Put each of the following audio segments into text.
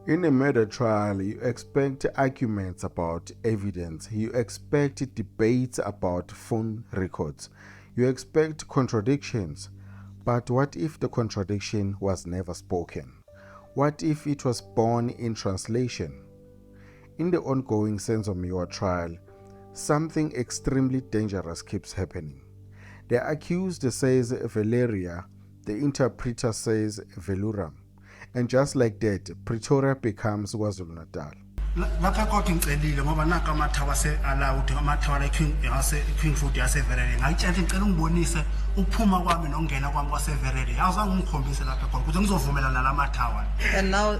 In a murder trial, you expect arguments about evidence, you expect debates about phone records, you expect contradictions. But what if the contradiction was never spoken? What if it was born in translation? In the ongoing Senzo trial, something extremely dangerous keeps happening. The accused says Valeria, the interpreter says Veluram. And just like that, Pretoria becomes KwaZulu-Natal. Vakakoti ngicelile ngoba naka amathawa allowed amathawa la King Food yaseverele ngayitshela ngicela ungibonise ukuphuma kwami nokungena kwami kwaseverele awuzange ungikhombise lapha khona ukuze ngizovumelana nalamathawa. And now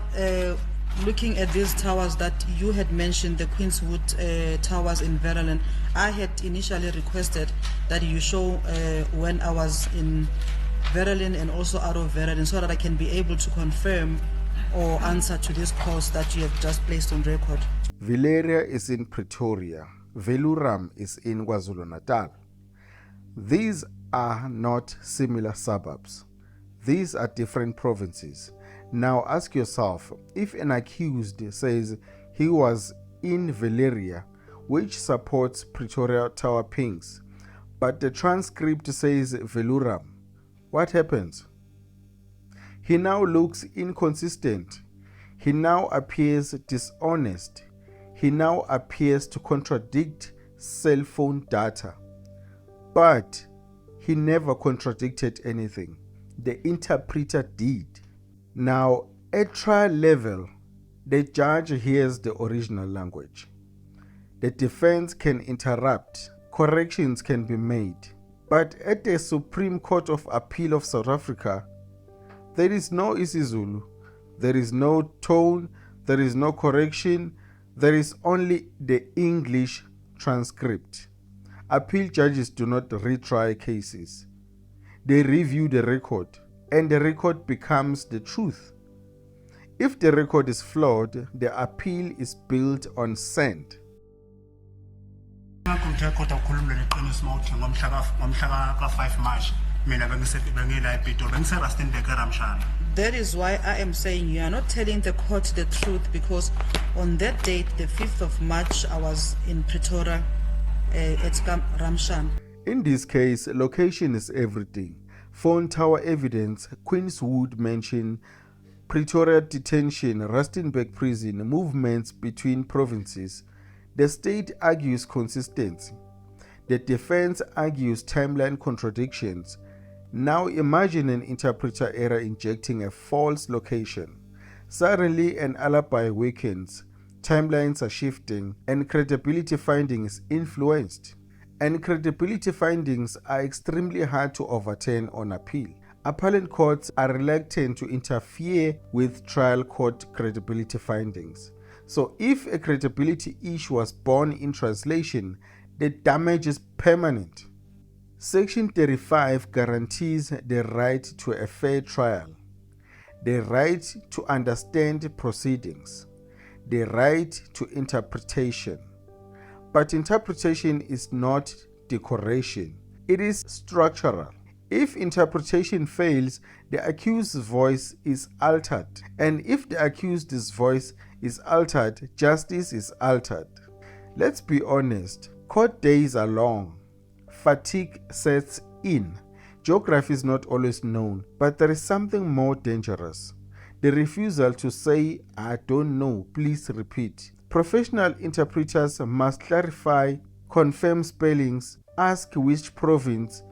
looking at these towers that you had mentioned, the Queenswood towers in Verulam, I had initially requested that you show when I was in Verulam and also out of Verulam, so that I can be able to confirm or answer to this calls that you have just placed on record. Valeria is in Pretoria. Veluram is in KwaZulu-Natal. These are not similar suburbs. These are different provinces. Now ask yourself, if an accused says he was in Valeria, which supports Pretoria Tower pings, but the transcript says Veluram, what happens? He now looks inconsistent. He now appears dishonest. He now appears to contradict cell phone data. But he never contradicted anything. The interpreter did. Now, at trial level, the judge hears the original language. The defense can interrupt. Corrections can be made. But at the Supreme Court of Appeal of South Africa, there is no isiZulu, there is no tone, there is no correction, there is only the English transcript. Appeal judges do not retry cases. They review the record, and the record becomes the truth. If the record is flawed, the appeal is built on sand. That is why I am saying you are not telling the court the truth, because on that date, the 5th of March, I was in Pretoria at Ramshan. In this case, location is everything. Phone tower evidence, Queenswood mention, Pretoria detention, Rustenburg prison, movements between provinces. The state argues consistency. The defense argues timeline contradictions. Now imagine an interpreter error injecting a false location. Suddenly an alibi weakens, timelines are shifting, and credibility findings influenced. And credibility findings are extremely hard to overturn on appeal. Appellate courts are reluctant to interfere with trial court credibility findings. So if a credibility issue was born in translation, the damage is permanent. Section 35 guarantees the right to a fair trial, the right to understand proceedings, the right to interpretation. But interpretation is not decoration, it is structural. If interpretation fails, the accused's voice is altered. And if the accused's voice is altered, justice is altered. Let's be honest, court days are long. Fatigue sets in. Geography is not always known, but there is something more dangerous. The refusal to say, I don't know, please repeat. Professional interpreters must clarify, confirm spellings, ask which province,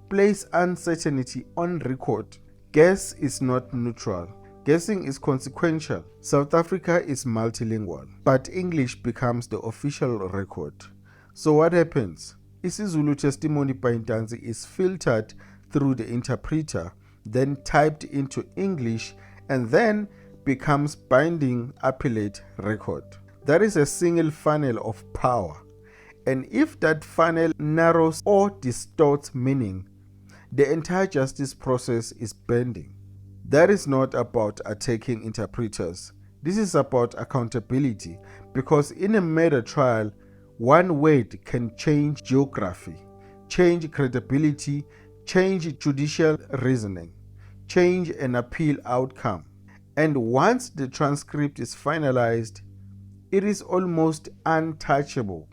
place uncertainty on record. Guess is not neutral. Guessing is consequential. South Africa is multilingual, but English becomes the official record. So what happens? isiZulu testimony by Ntanzi is filtered through the interpreter, then typed into English, and then becomes binding appellate record. There is a single funnel of power, and if that funnel narrows or distorts meaning, the entire justice process is bending. That is not about attacking interpreters. This is about accountability, because in a murder trial, one word can change geography, change credibility, change judicial reasoning, change an appeal outcome. And once the transcript is finalized, it is almost untouchable.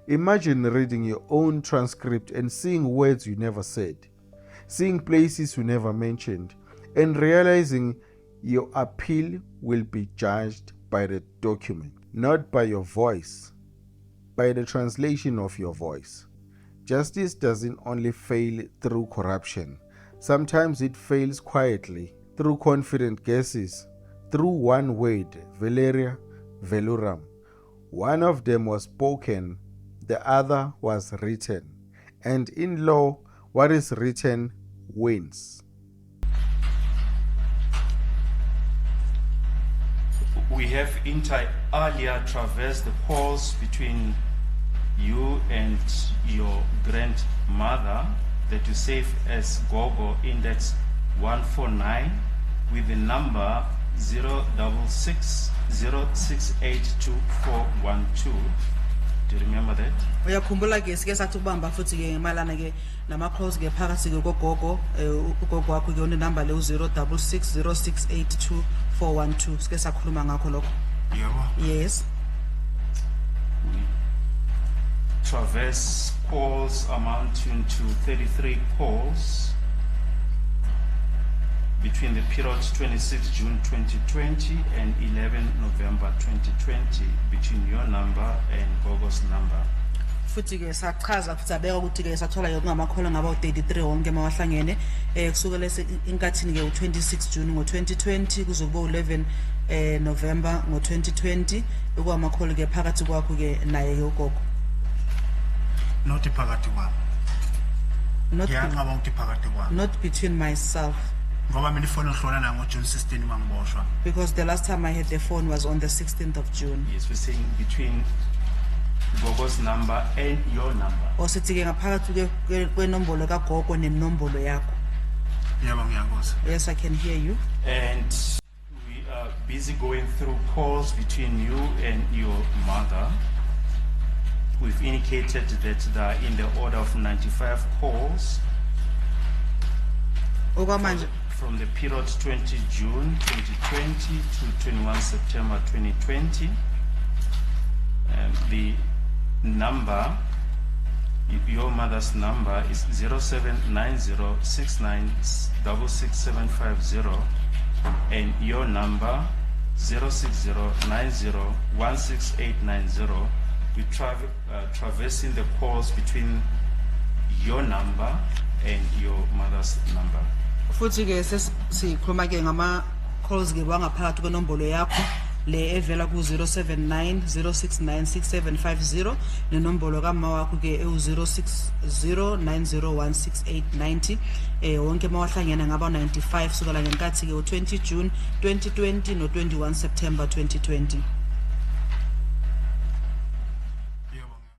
Imagine reading your own transcript and seeing words you never said, seeing places you never mentioned, and realizing your appeal will be judged by the document, not by your voice, by the translation of your voice. Justice doesn't only fail through corruption. Sometimes it fails quietly, through confident guesses, through one word, Valeria, Veluram. One of them was spoken, the other was written. And in law, what is written wins. We have inter alia traversed the halls between you and your grandmother that you save as Gogo index 149 with the number 06606822412. Do you remember that? Uyakhumbula ke sike sathi ubamba futhi ke ngemalana ke nama calls ke phakathi ke gogogo ugogo wakho ke une number le 0660682412 sike sakhuluma ngakho lokho. Yebo. Yes. We traverse calls amounting to 33 calls between the period 26 June 2020 and 11 November 2020 between your number and Gogo's number. Futhi ke sachaza futhi abeka ukuthi ke sathola yonke ngamakhola ngaba 33 wonke mawahlangene kusukela inkathini ke u26 June ngo2020 kuze kube 11 November ngo2020 okwamakhola ke phakathi kwakho ke naye ugogo. Not phakathi kwami. Ngiyangaba ukuthi phakathi kwami. Not between myself. Ngoba mina ifoni ngihlona na ngoJune 16 mangiboshwa. Because the last time I had the phone was on the 16th of June. Yes, we're saying between Gogo's number and your number. Osithi ke ngaphakathi kwenombolo kagogo nenombolo yakho. Yebo ngiyakuzwa. Yes, I can hear you. And we are busy going through calls between you and your mother. We've indicated that they are in the order of 95 calls Okwamanje from the period 20 June 2020 to 21 September 2020. The number, your mother's number is 079069666750 and your number 06090168890. We traversing the calls between your number and your mother's number. futhi ke sikhuluma ke ngama calls ke wangaphakathi kwenombolo yakho le evela ku 0790696750 nenombolo kama wakho ke u0609016890 wonke mawahlangene ngaba 95 sukela ngenkathi ke u20 June 2020 no 21 September 2020.